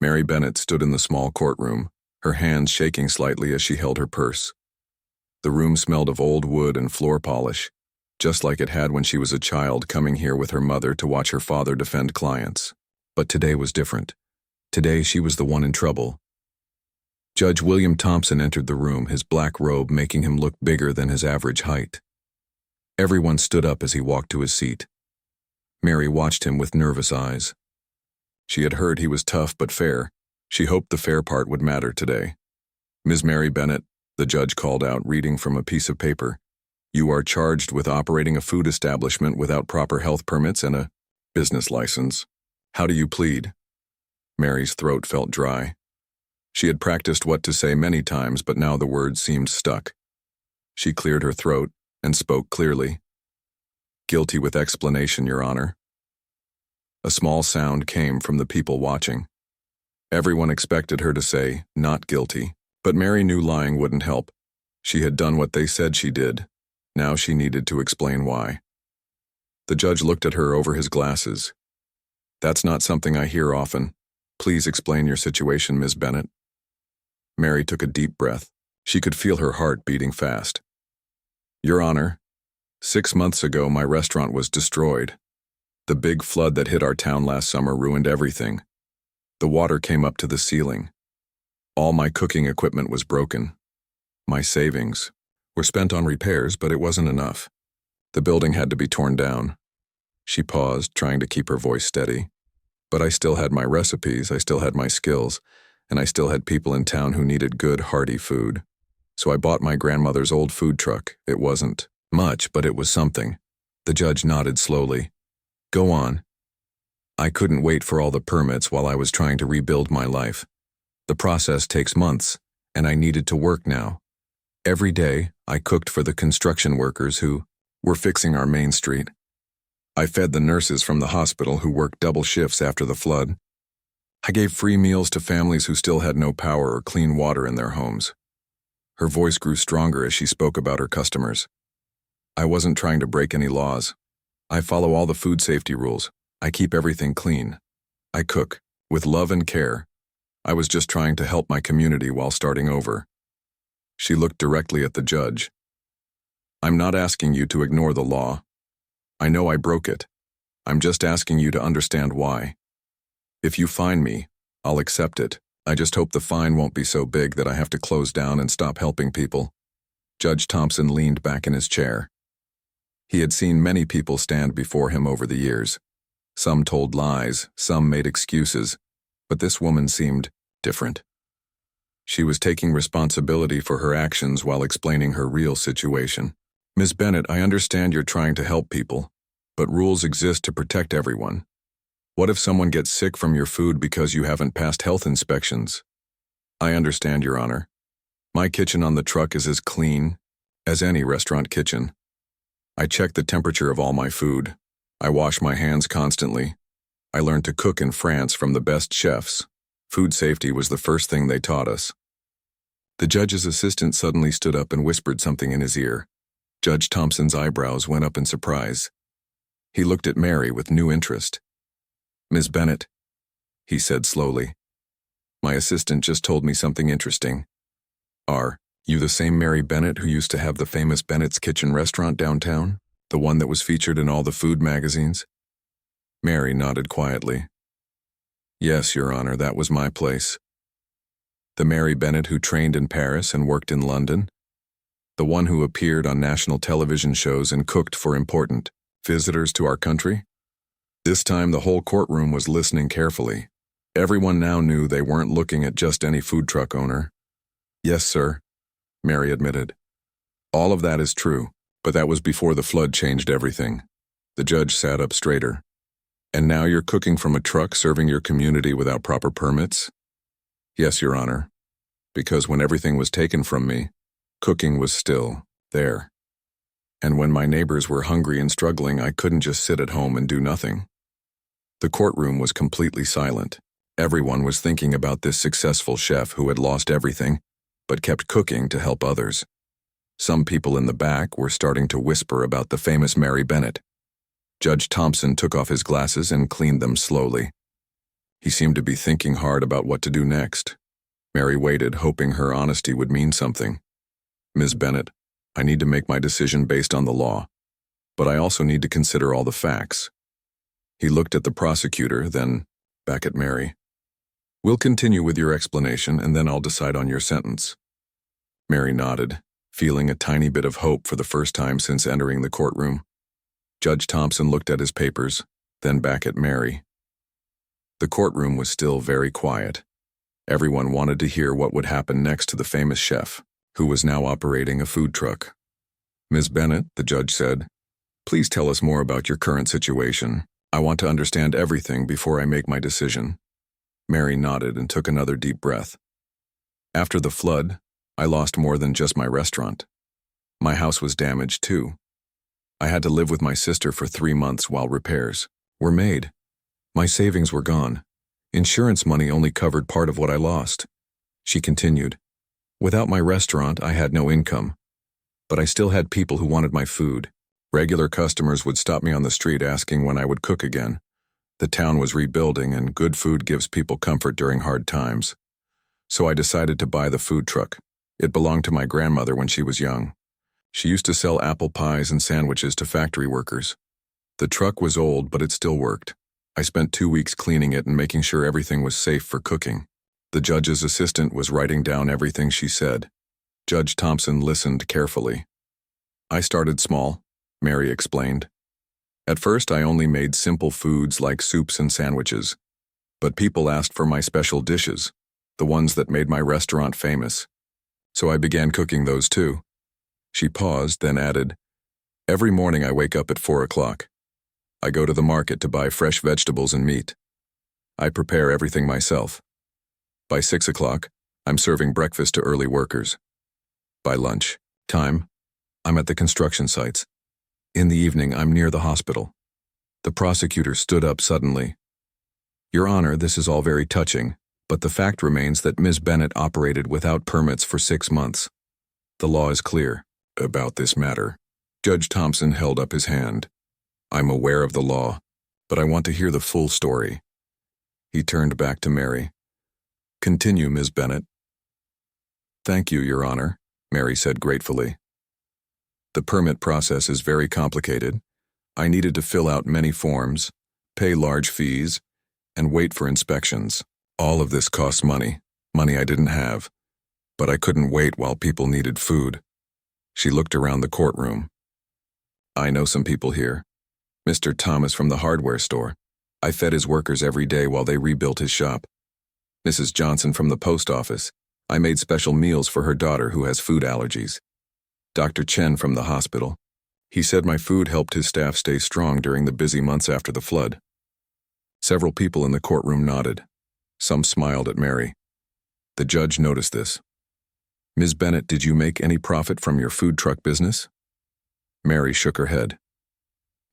Mary Bennett stood in the small courtroom, her hands shaking slightly as she held her purse. The room smelled of old wood and floor polish, just like it had when she was a child coming here with her mother to watch her father defend clients. But today was different. Today she was the one in trouble. Judge William Thompson entered the room, his black robe making him look bigger than his average height. Everyone stood up as he walked to his seat. Mary watched him with nervous eyes. She had heard he was tough but fair. She hoped the fair part would matter today. "Ms. Mary Bennett," the judge called out, reading from a piece of paper, "you are charged with operating a food establishment without proper health permits and a business license. How do you plead?" Mary's throat felt dry. She had practiced what to say many times, but now the words seemed stuck. She cleared her throat and spoke clearly. "Guilty with explanation, Your Honor." A small sound came from the people watching. Everyone expected her to say, "Not guilty," but Mary knew lying wouldn't help. She had done what they said she did. Now she needed to explain why. The judge looked at her over his glasses. "That's not something I hear often. Please explain your situation, Ms. Bennett." Mary took a deep breath. She could feel her heart beating fast. "Your Honor, 6 months ago my restaurant was destroyed. The big flood that hit our town last summer ruined everything. The water came up to the ceiling. All my cooking equipment was broken. My savings were spent on repairs, but it wasn't enough. The building had to be torn down." She paused, trying to keep her voice steady. "But I still had my recipes, I still had my skills, and I still had people in town who needed good, hearty food. So I bought my grandmother's old food truck. It wasn't much, but it was something." The judge nodded slowly. "Go on." "I couldn't wait for all the permits while I was trying to rebuild my life. The process takes months, and I needed to work now. Every day, I cooked for the construction workers who were fixing our main street. I fed the nurses from the hospital who worked double shifts after the flood. I gave free meals to families who still had no power or clean water in their homes." Her voice grew stronger as she spoke about her customers. "I wasn't trying to break any laws. I follow all the food safety rules. I keep everything clean. I cook with love and care. I was just trying to help my community while starting over." She looked directly at the judge. "I'm not asking you to ignore the law. I know I broke it. I'm just asking you to understand why. If you fine me, I'll accept it. I just hope the fine won't be so big that I have to close down and stop helping people." Judge Thompson leaned back in his chair. He had seen many people stand before him over the years. Some told lies, some made excuses, but this woman seemed different. She was taking responsibility for her actions while explaining her real situation. "Ms. Bennett, I understand you're trying to help people, but rules exist to protect everyone. What if someone gets sick from your food because you haven't passed health inspections?" "I understand, Your Honor. My kitchen on the truck is as clean as any restaurant kitchen. I check the temperature of all my food. I wash my hands constantly. I learned to cook in France from the best chefs. Food safety was the first thing they taught us." The judge's assistant suddenly stood up and whispered something in his ear. Judge Thompson's eyebrows went up in surprise. He looked at Mary with new interest. "Ms. Bennett," he said slowly, "my assistant just told me something interesting. Are you the same Mary Bennett who used to have the famous Bennett's Kitchen restaurant downtown? The one that was featured in all the food magazines?" Mary nodded quietly. "Yes, Your Honor, that was my place." "The Mary Bennett who trained in Paris and worked in London? The one who appeared on national television shows and cooked for important visitors to our country?" This time the whole courtroom was listening carefully. Everyone now knew they weren't looking at just any food truck owner. "Yes, sir," Mary admitted. "All of that is true, but that was before the flood changed everything." The judge sat up straighter. "And now you're cooking from a truck serving your community without proper permits?" "Yes, Your Honor. Because when everything was taken from me, cooking was still there. And when my neighbors were hungry and struggling, I couldn't just sit at home and do nothing." The courtroom was completely silent. Everyone was thinking about this successful chef who had lost everything, but kept cooking to help others. Some people in the back were starting to whisper about the famous Mary Bennett. Judge Thompson took off his glasses and cleaned them slowly. He seemed to be thinking hard about what to do next. Mary waited, hoping her honesty would mean something. Ms. Bennett, I need to make my decision based on the law, but I also need to consider all the facts. He looked at the prosecutor, then back at Mary. We'll continue with your explanation, and then I'll decide on your sentence. Mary nodded, feeling a tiny bit of hope for the first time since entering the courtroom. Judge Thompson looked at his papers, then back at Mary. The courtroom was still very quiet. Everyone wanted to hear what would happen next to the famous chef, who was now operating a food truck. Ms. Bennett, the judge said, please tell us more about your current situation. I want to understand everything before I make my decision. Mary nodded and took another deep breath. After the flood, I lost more than just my restaurant. My house was damaged too. I had to live with my sister for 3 months while repairs were made. My savings were gone. Insurance money only covered part of what I lost. She continued. Without my restaurant, I had no income. But I still had people who wanted my food. Regular customers would stop me on the street asking when I would cook again. The town was rebuilding, and good food gives people comfort during hard times. So I decided to buy the food truck. It belonged to my grandmother when she was young. She used to sell apple pies and sandwiches to factory workers. The truck was old, but it still worked. I spent 2 weeks cleaning it and making sure everything was safe for cooking. The judge's assistant was writing down everything she said. Judge Thompson listened carefully. I started small, Mary explained. At first, I only made simple foods like soups and sandwiches. But people asked for my special dishes, the ones that made my restaurant famous. So I began cooking those too. She paused, then added, every morning I wake up at 4 o'clock. I go to the market to buy fresh vegetables and meat. I prepare everything myself. By 6 o'clock, I'm serving breakfast to early workers. By lunch time, I'm at the construction sites. In the evening, I'm near the hospital. The prosecutor stood up suddenly. Your Honor, this is all very touching, but the fact remains that Ms. Bennett operated without permits for 6 months. The law is clear about this matter. Judge Thompson held up his hand. I'm aware of the law, but I want to hear the full story. He turned back to Mary. Continue, Ms. Bennett. Thank you, Your Honor, Mary said gratefully. The permit process is very complicated. I needed to fill out many forms, pay large fees, and wait for inspections. All of this costs money I didn't have, but I couldn't wait while people needed food. She looked around the courtroom. I know some people here. Mr. Thomas from the hardware store. I fed his workers every day while they rebuilt his shop. Mrs. Johnson from the post office. I made special meals for her daughter who has food allergies. Dr. Chen from the hospital. He said my food helped his staff stay strong during the busy months after the flood. Several people in the courtroom nodded. Some smiled at Mary. The judge noticed this. Ms. Bennett, did you make any profit from your food truck business? Mary shook her head.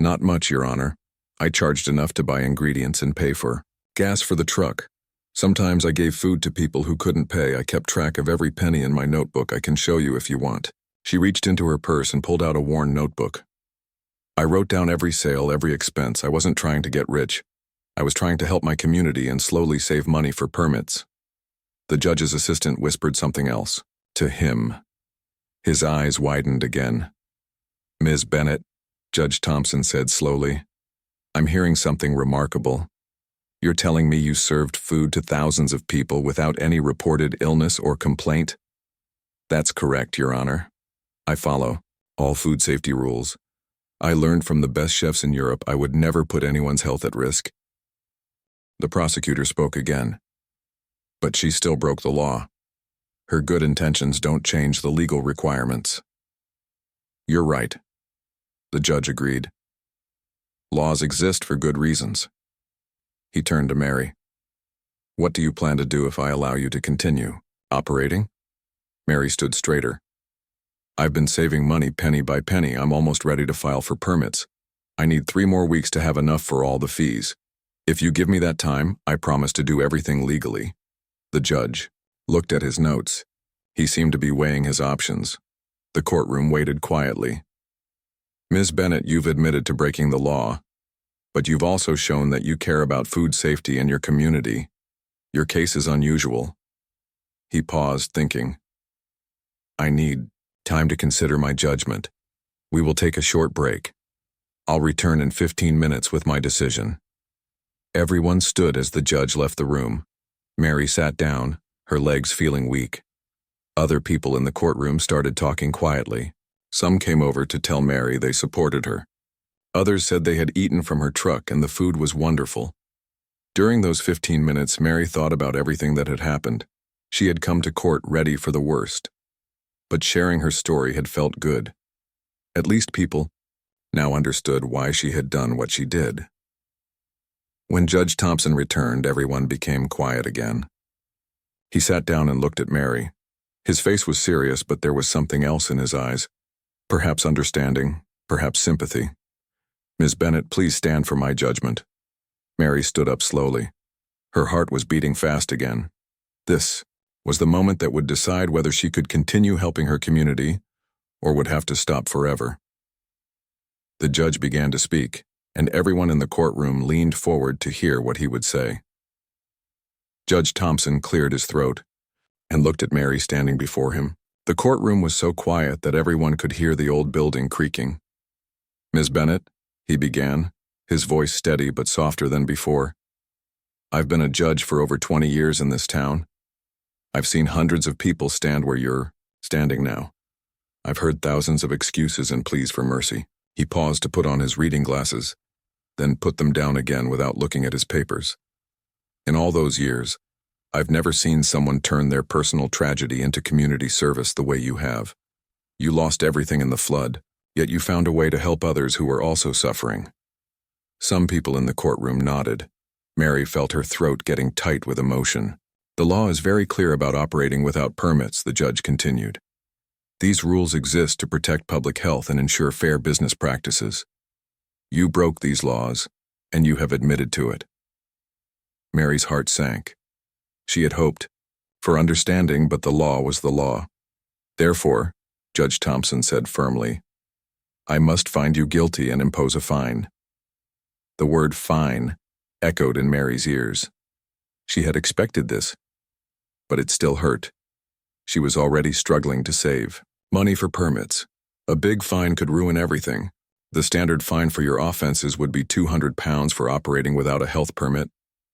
Not much, Your Honor. I charged enough to buy ingredients and pay for gas for the truck. Sometimes I gave food to people who couldn't pay. I kept track of every penny in my notebook. I can show you if you want. She reached into her purse and pulled out a worn notebook. I wrote down every sale, every expense. I wasn't trying to get rich. I was trying to help my community and slowly save money for permits. The judge's assistant whispered something else. To him. His eyes widened again. Ms. Bennett, Judge Thompson said slowly, I'm hearing something remarkable. You're telling me you served food to thousands of people without any reported illness or complaint? That's correct, Your Honor. I follow all food safety rules. I learned from the best chefs in Europe I would never put anyone's health at risk. The prosecutor spoke again. But she still broke the law. Her good intentions don't change the legal requirements. You're right. The judge agreed. Laws exist for good reasons. He turned to Mary. What do you plan to do if I allow you to continue operating? Mary stood straighter. I've been saving money penny by penny. I'm almost ready to file for permits. I need 3 more weeks to have enough for all the fees. If you give me that time, I promise to do everything legally. The judge looked at his notes. He seemed to be weighing his options. The courtroom waited quietly. Ms. Bennett, you've admitted to breaking the law. But you've also shown that you care about food safety in your community. Your case is unusual." He paused, thinking. "I need time to consider my judgment. We will take a short break. I'll return in 15 minutes with my decision." Everyone stood as the judge left the room. Mary sat down, her legs feeling weak. Other people in the courtroom started talking quietly. Some came over to tell Mary they supported her. Others said they had eaten from her truck and the food was wonderful. During those 15 minutes, Mary thought about everything that had happened. She had come to court ready for the worst. But sharing her story had felt good. At least people now understood why she had done what she did. When Judge Thompson returned, everyone became quiet again. He sat down and looked at Mary. His face was serious, but there was something else in his eyes. Perhaps understanding, perhaps sympathy. "Ms. Bennett, please stand for my judgment." Mary stood up slowly. Her heart was beating fast again. This was the moment that would decide whether she could continue helping her community or would have to stop forever. The judge began to speak, and everyone in the courtroom leaned forward to hear what he would say. Judge Thompson cleared his throat and looked at Mary standing before him. The courtroom was so quiet that everyone could hear the old building creaking. "Ms. Bennett," he began, his voice steady but softer than before. "I've been a judge for over 20 years in this town. I've seen hundreds of people stand where you're standing now. I've heard thousands of excuses and pleas for mercy." He paused to put on his reading glasses, then put them down again without looking at his papers. "In all those years, I've never seen someone turn their personal tragedy into community service the way you have. You lost everything in the flood, yet you found a way to help others who were also suffering." Some people in the courtroom nodded. Mary felt her throat getting tight with emotion. "The law is very clear about operating without permits," the judge continued. "These rules exist to protect public health and ensure fair business practices. You broke these laws, and you have admitted to it." Mary's heart sank. She had hoped for understanding, but the law was the law. "Therefore," Judge Thompson said firmly, "I must find you guilty and impose a fine." The word fine echoed in Mary's ears. She had expected this, but it still hurt. She was already struggling to save money for permits. A big fine could ruin everything. The standard fine for your offenses would be £200 for operating without a health permit,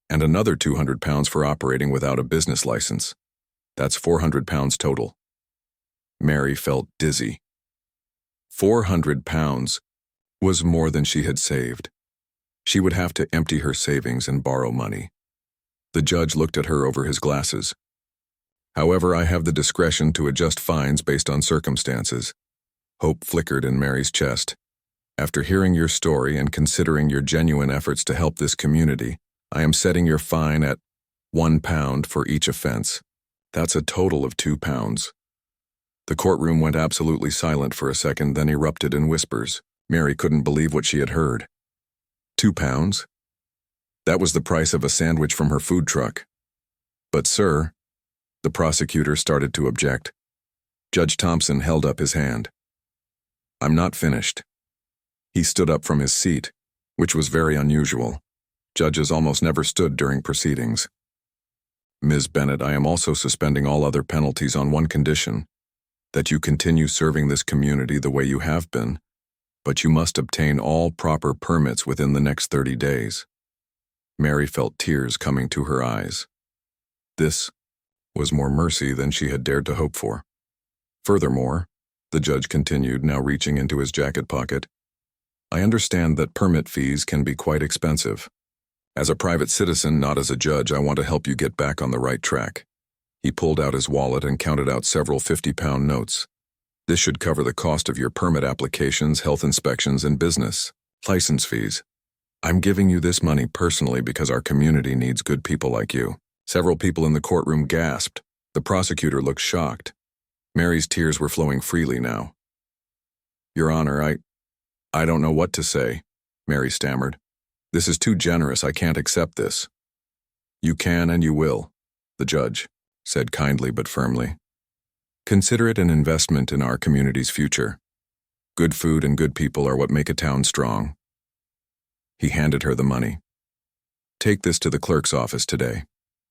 and another £200 for operating without a business license. That's £400 total. Mary felt dizzy. £400 was more than she had saved. She would have to empty her savings and borrow money. The judge looked at her over his glasses. "However, I have the discretion to adjust fines based on circumstances." Hope flickered in Mary's chest. "After hearing your story and considering your genuine efforts to help this community, I am setting your fine at £1 for each offense. That's a total of £2. The courtroom went absolutely silent for a second, then erupted in whispers. Mary couldn't believe what she had heard. £2? That was the price of a sandwich from her food truck. "But sir," the prosecutor started to object. Judge Thompson held up his hand. "I'm not finished." He stood up from his seat, which was very unusual. Judges almost never stood during proceedings. "Ms. Bennett, I am also suspending all other penalties on one condition, that you continue serving this community the way you have been, but you must obtain all proper permits within the next 30 days. Mary felt tears coming to her eyes. This was more mercy than she had dared to hope for. "Furthermore," the judge continued, now reaching into his jacket pocket, "I understand that permit fees can be quite expensive. As a private citizen, not as a judge, I want to help you get back on the right track." He pulled out his wallet and counted out several 50-pound notes. "This should cover the cost of your permit applications, health inspections, and business license fees. I'm giving you this money personally because our community needs good people like you." Several people in the courtroom gasped. The prosecutor looked shocked. Mary's tears were flowing freely now. "Your Honor, I don't know what to say," Mary stammered. "This is too generous. I can't accept this." "You can and you will," the judge said kindly but firmly. "Consider it an investment in our community's future. Good food and good people are what make a town strong." He handed her the money. Take this to the clerk's office today.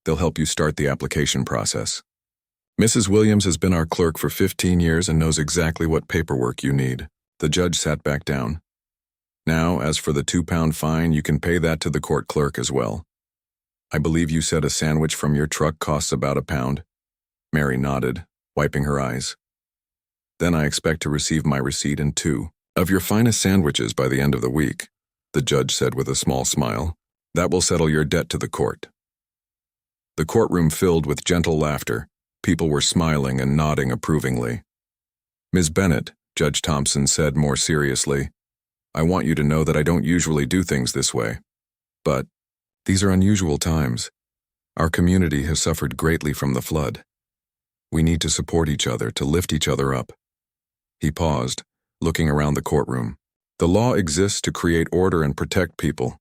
They'll help you start the application process. Mrs. Williams has been our clerk for 15 years and knows exactly what paperwork you need. The judge sat back down. Now, as for the £2 fine, you can pay that to the court clerk as well. I believe you said a sandwich from your truck costs about £1. Mary nodded, wiping her eyes. Then I expect to receive my receipt and 2 of your finest sandwiches by the end of the week, the judge said with a small smile. That will settle your debt to the court. The courtroom filled with gentle laughter. People were smiling and nodding approvingly. Ms. Bennett, Judge Thompson said more seriously, I want you to know that I don't usually do things this way. But these are unusual times. Our community has suffered greatly from the flood. We need to support each other, to lift each other up. He paused, looking around the courtroom. The law exists to create order and protect people.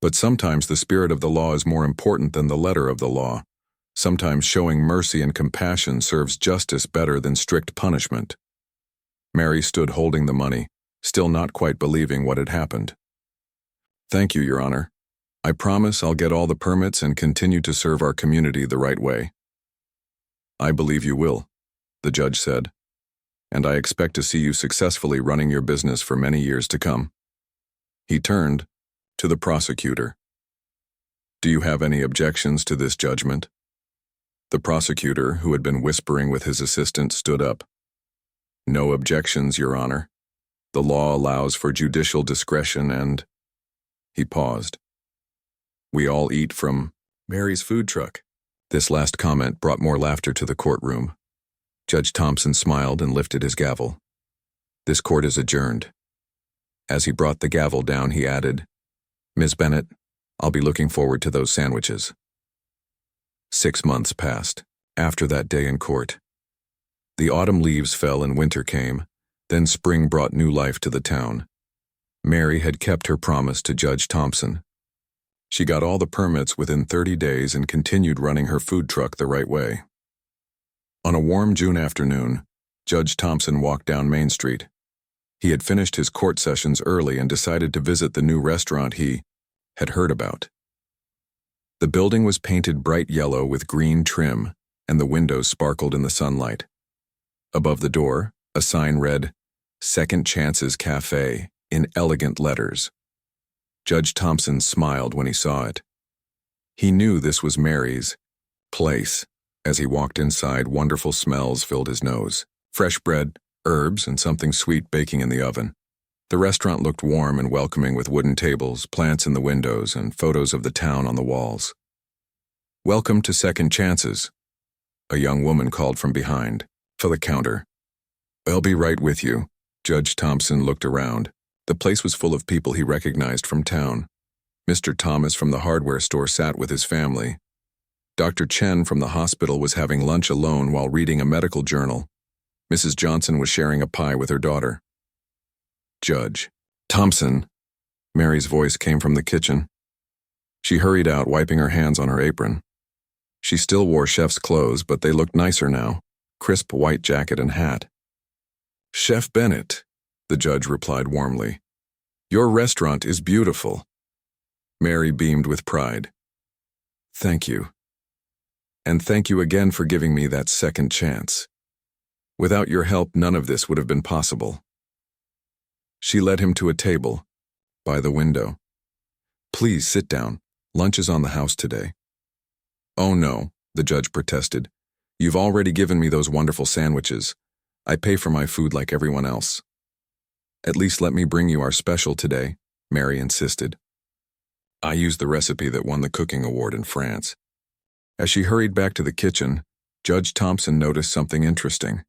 But sometimes the spirit of the law is more important than the letter of the law. Sometimes showing mercy and compassion serves justice better than strict punishment. Mary stood holding the money, still not quite believing what had happened. Thank you, Your Honor. I promise I'll get all the permits and continue to serve our community the right way. I believe you will, the judge said, and I expect to see you successfully running your business for many years to come. He turned to the prosecutor. Do you have any objections to this judgment? The prosecutor, who had been whispering with his assistant, stood up. No objections, Your Honor. The law allows for judicial discretion and... He paused. We all eat from Mary's food truck. This last comment brought more laughter to the courtroom. Judge Thompson smiled and lifted his gavel. This court is adjourned. As he brought the gavel down, he added, Ms. Bennett, I'll be looking forward to those sandwiches. 6 months passed after that day in court. The autumn leaves fell and winter came, then spring brought new life to the town. Mary had kept her promise to Judge Thompson. She got all the permits within 30 days and continued running her food truck the right way. On a warm June afternoon, Judge Thompson walked down Main Street. He had finished his court sessions early and decided to visit the new restaurant he had heard about. The building was painted bright yellow with green trim, and the windows sparkled in the sunlight. Above the door, a sign read, Second Chances Cafe, in elegant letters. Judge Thompson smiled when he saw it. He knew this was Mary's place. As he walked inside, wonderful smells filled his nose. Fresh bread, herbs, and something sweet baking in the oven. The restaurant looked warm and welcoming with wooden tables, plants in the windows, and photos of the town on the walls. Welcome to Second Chances, a young woman called from behind, for the counter. I'll be right with you. Judge Thompson looked around. The place was full of people he recognized from town. Mr. Thomas from the hardware store sat with his family. Dr. Chen from the hospital was having lunch alone while reading a medical journal. Mrs. Johnson was sharing a pie with her daughter. Judge Thompson, Mary's voice came from the kitchen. She hurried out, wiping her hands on her apron. She still wore chef's clothes, but they looked nicer now, crisp white jacket and hat. Chef Bennett, the judge replied warmly. Your restaurant is beautiful. Mary beamed with pride. Thank you. And thank you again for giving me that second chance. Without your help, none of this would have been possible. She led him to a table by the window. Please sit down. Lunch is on the house today. Oh no, the judge protested. You've already given me those wonderful sandwiches. I pay for my food like everyone else. At least let me bring you our special today, Mary insisted. I used the recipe that won the cooking award in France. As she hurried back to the kitchen, Judge Thompson noticed something interesting.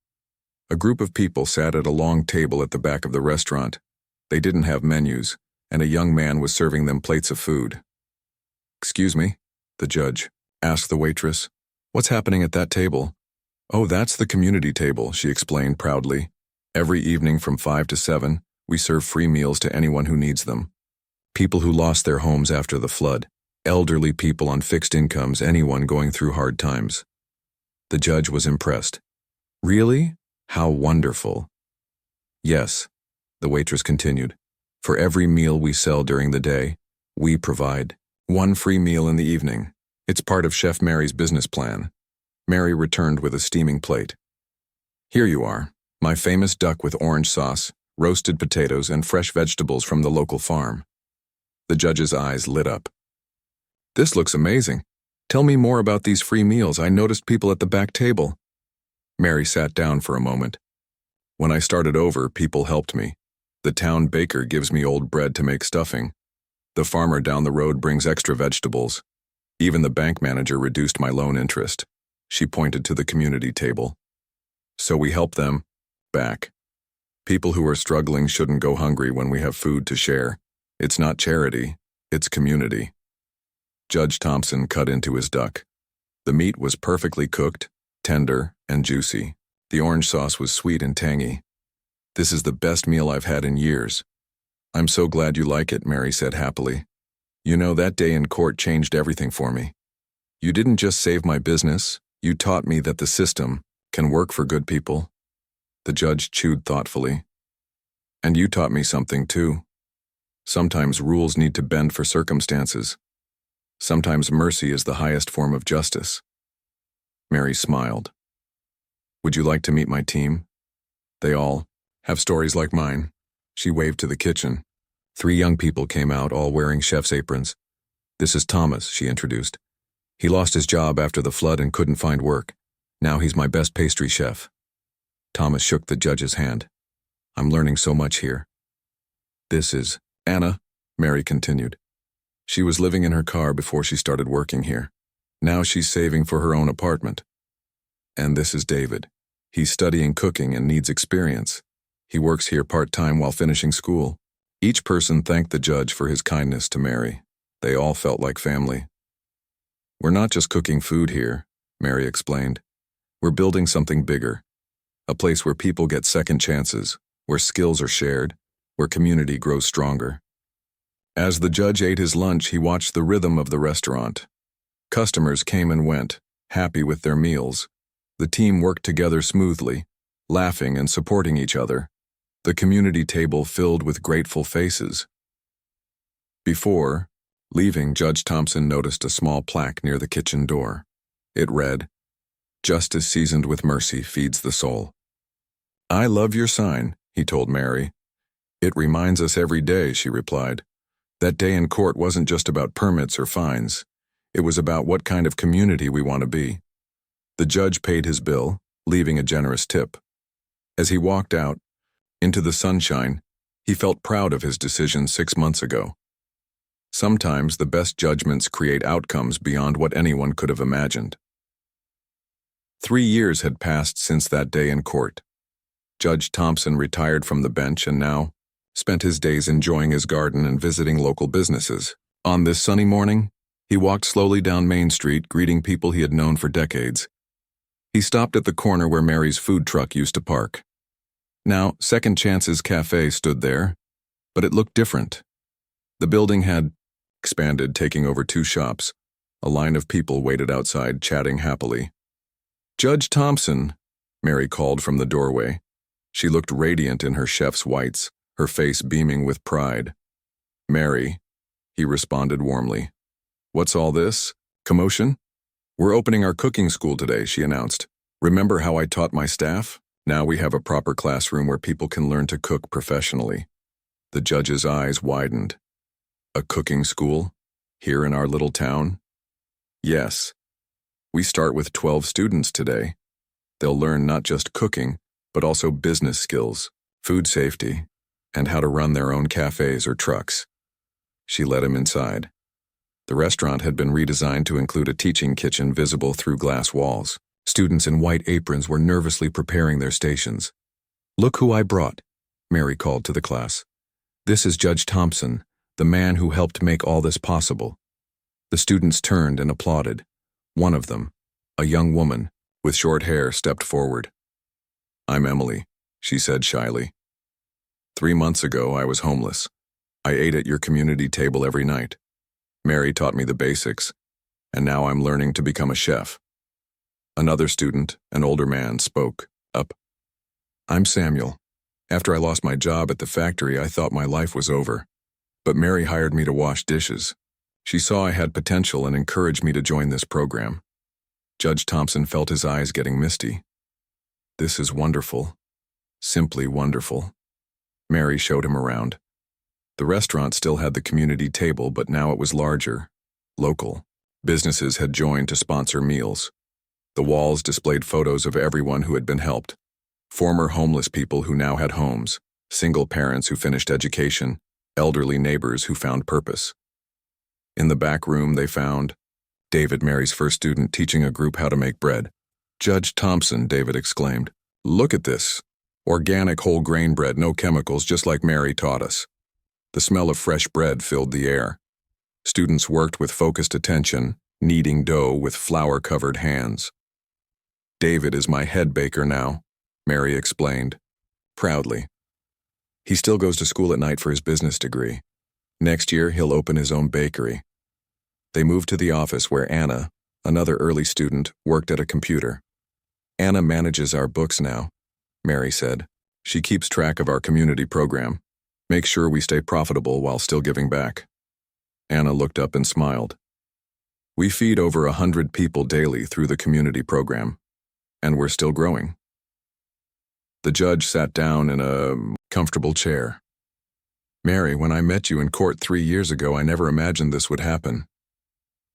A group of people sat at a long table at the back of the restaurant. They didn't have menus, and a young man was serving them plates of food. Excuse me, the judge asked the waitress. What's happening at that table? Oh, that's the community table, she explained proudly. Every evening from 5 to 7, we serve free meals to anyone who needs them. People who lost their homes after the flood, elderly people on fixed incomes, anyone going through hard times. The judge was impressed. Really? How wonderful. Yes, the waitress continued. For every meal we sell during the day, We provide one free meal in the evening. It's part of Chef Mary's business plan. Mary returned with a steaming plate. Here you are, my famous duck with orange sauce, roasted potatoes, and fresh vegetables from the local farm. The judge's eyes lit up. This looks amazing. Tell me more about these free meals. I noticed people at the back table. Mary sat down for a moment. When I started over, people helped me. The town baker gives me old bread to make stuffing. The farmer down the road brings extra vegetables. Even the bank manager reduced my loan interest. She pointed to the community table. So we help them back. People who are struggling shouldn't go hungry when we have food to share. It's not charity, it's community. Judge Thompson cut into his duck. The meat was perfectly cooked, tender, and juicy. The orange sauce was sweet and tangy. This is the best meal I've had in years. I'm so glad you like it, Mary said happily. You know, that day in court changed everything for me. You didn't just save my business, you taught me that the system can work for good people. The judge chewed thoughtfully. And you taught me something too. Sometimes rules need to bend for circumstances. Sometimes mercy is the highest form of justice. Mary smiled. Would you like to meet my team? They all have stories like mine. She waved to the kitchen. 3 young people came out, all wearing chef's aprons. This is Thomas, she introduced. He lost his job after the flood and couldn't find work. Now he's my best pastry chef. Thomas shook the judge's hand. I'm learning so much here. This is Anna, Mary continued. She was living in her car before she started working here. Now she's saving for her own apartment. And this is David. He's studying cooking and needs experience. He works here part-time while finishing school. Each person thanked the judge for his kindness to Mary. They all felt like family. We're not just cooking food here, Mary explained. We're building something bigger. A place where people get second chances, where skills are shared, where community grows stronger. As the judge ate his lunch, he watched the rhythm of the restaurant. Customers came and went, happy with their meals. The team worked together smoothly, laughing and supporting each other. The community table filled with grateful faces. Before leaving, Judge Thompson noticed a small plaque near the kitchen door. It read, "Justice seasoned with mercy feeds the soul." I love your sign, he told Mary. It reminds us every day, she replied. That day in court wasn't just about permits or fines. It was about what kind of community we want to be. The judge paid his bill, leaving a generous tip. As he walked out into the sunshine, he felt proud of his decision 6 months ago. Sometimes the best judgments create outcomes beyond what anyone could have imagined. 3 years had passed since that day in court. Judge Thompson retired from the bench and now spent his days enjoying his garden and visiting local businesses. On this sunny morning, he walked slowly down Main Street, greeting people he had known for decades. He stopped at the corner where Mary's food truck used to park. Now, Second Chance's Cafe stood there, but it looked different. The building had expanded, taking over 2 shops. A line of people waited outside, chatting happily. Judge Thompson, Mary called from the doorway. She looked radiant in her chef's whites, her face beaming with pride. Mary, he responded warmly. What's all this? Commotion? We're opening our cooking school today, she announced. Remember how I taught my staff? Now we have a proper classroom where people can learn to cook professionally. The judge's eyes widened. A cooking school? Here in our little town? Yes. We start with 12 students today. They'll learn not just cooking, but also business skills, food safety, and how to run their own cafes or trucks. She led him inside. The restaurant had been redesigned to include a teaching kitchen visible through glass walls. Students in white aprons were nervously preparing their stations. Look who I brought, Mary called to the class. This is Judge Thompson, the man who helped make all this possible. The students turned and applauded. One of them, a young woman with short hair, stepped forward. I'm Emily, she said shyly. 3 months ago, I was homeless. I ate at your community table every night. Mary taught me the basics, and now I'm learning to become a chef. Another student, an older man, spoke up. I'm Samuel. After I lost my job at the factory, I thought my life was over. But Mary hired me to wash dishes. She saw I had potential and encouraged me to join this program. Judge Thompson felt his eyes getting misty. This is wonderful. Simply wonderful. Mary showed him around. The restaurant still had the community table, but now it was larger, local. Businesses had joined to sponsor meals. The walls displayed photos of everyone who had been helped. Former homeless people who now had homes, single parents who finished education, elderly neighbors who found purpose. In the back room they found David, Mary's first student, teaching a group how to make bread. "Judge Thompson," David exclaimed. "Look at this. Organic whole grain bread, no chemicals, just like Mary taught us." The smell of fresh bread filled the air. Students worked with focused attention, kneading dough with flour-covered hands. "David is my head baker now," Mary explained, proudly. "He still goes to school at night for his business degree. Next year, he'll open his own bakery." They moved to the office where Anna, another early student, worked at a computer. "Anna manages our books now," Mary said. "She keeps track of our community program, makes sure we stay profitable while still giving back." Anna looked up and smiled. "We feed over 100 people daily through the community program, and we're still growing." The judge sat down in a comfortable chair. "Mary, when I met you in court 3 years ago, I never imagined this would happen."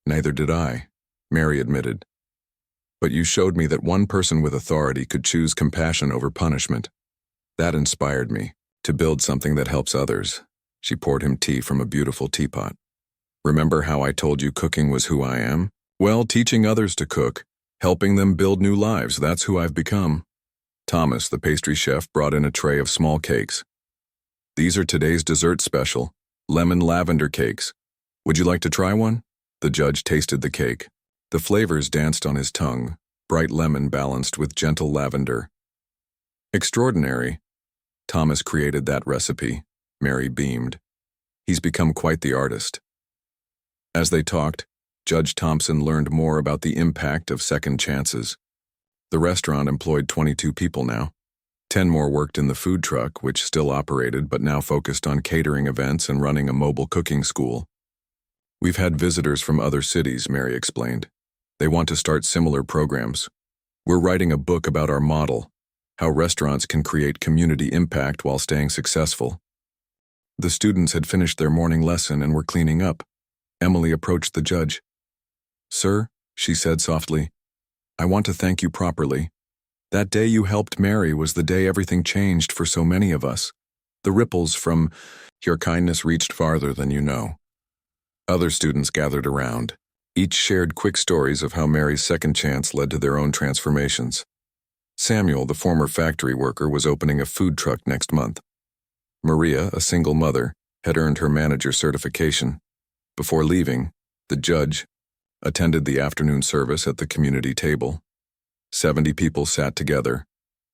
"Neither did I," Mary admitted. "But you showed me that one person with authority could choose compassion over punishment. That inspired me to build something that helps others." She poured him tea from a beautiful teapot. "Remember how I told you cooking was who I am? Well, teaching others to cook, helping them build new lives, that's who I've become." Thomas, the pastry chef, brought in a tray of small cakes. "These are today's dessert special, lemon lavender cakes. Would you like to try one?" The judge tasted the cake. The flavors danced on his tongue, bright lemon balanced with gentle lavender. "Extraordinary. Thomas created that recipe," Mary beamed. "He's become quite the artist." As they talked, Judge Thompson learned more about the impact of second chances. The restaurant employed 22 people now. 10 more worked in the food truck, which still operated but now focused on catering events and running a mobile cooking school. "We've had visitors from other cities," Mary explained. "They want to start similar programs. We're writing a book about our model, how restaurants can create community impact while staying successful." The students had finished their morning lesson and were cleaning up. Emily approached the judge. "Sir," she said softly, "I want to thank you properly. That day you helped Mary was the day everything changed for so many of us. The ripples from your kindness reached farther than you know." Other students gathered around. Each shared quick stories of how Mary's second chance led to their own transformations. Samuel, the former factory worker, was opening a food truck next month. Maria, a single mother, had earned her manager certification. Before leaving, the judge attended the afternoon service at the community table. 70 people sat together,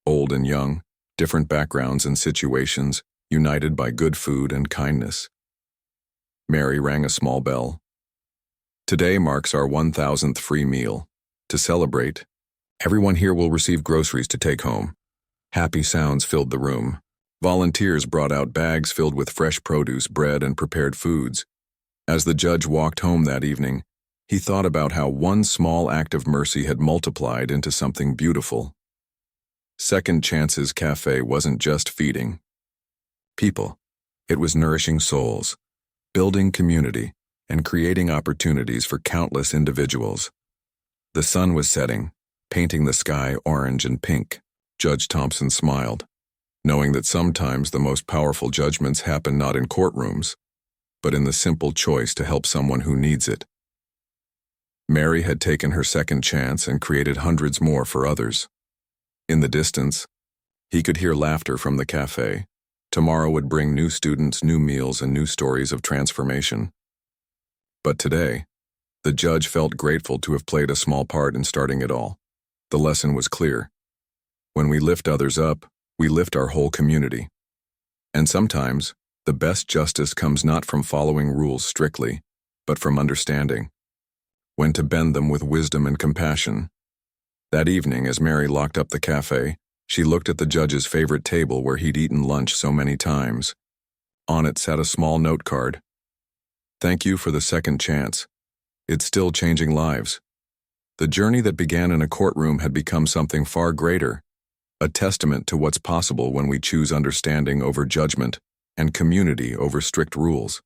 old and young, different backgrounds and situations, united by good food and kindness. Mary rang a small bell. "Today marks our 1,000th free meal. To celebrate, everyone here will receive groceries to take home." Happy sounds filled the room. Volunteers brought out bags filled with fresh produce, bread, and prepared foods. As the judge walked home that evening, he thought about how one small act of mercy had multiplied into something beautiful. Second Chances Cafe wasn't just feeding people. It was nourishing souls, building community, and creating opportunities for countless individuals. The sun was setting, painting the sky orange and pink. Judge Thompson smiled, knowing that sometimes the most powerful judgments happen not in courtrooms, but in the simple choice to help someone who needs it. Mary had taken her second chance and created hundreds more for others. In the distance, he could hear laughter from the cafe. Tomorrow would bring new students, new meals, and new stories of transformation. But today, the judge felt grateful to have played a small part in starting it all. The lesson was clear. When we lift others up, we lift our whole community. And sometimes, the best justice comes not from following rules strictly, but from understanding when to bend them with wisdom and compassion. That evening, as Mary locked up the cafe, she looked at the judge's favorite table where he'd eaten lunch so many times. On it sat a small note card, Thank you for the second chance. It's still changing lives. The journey that began in a courtroom had become something far greater, a testament to what's possible when we choose understanding over judgment and community over strict rules.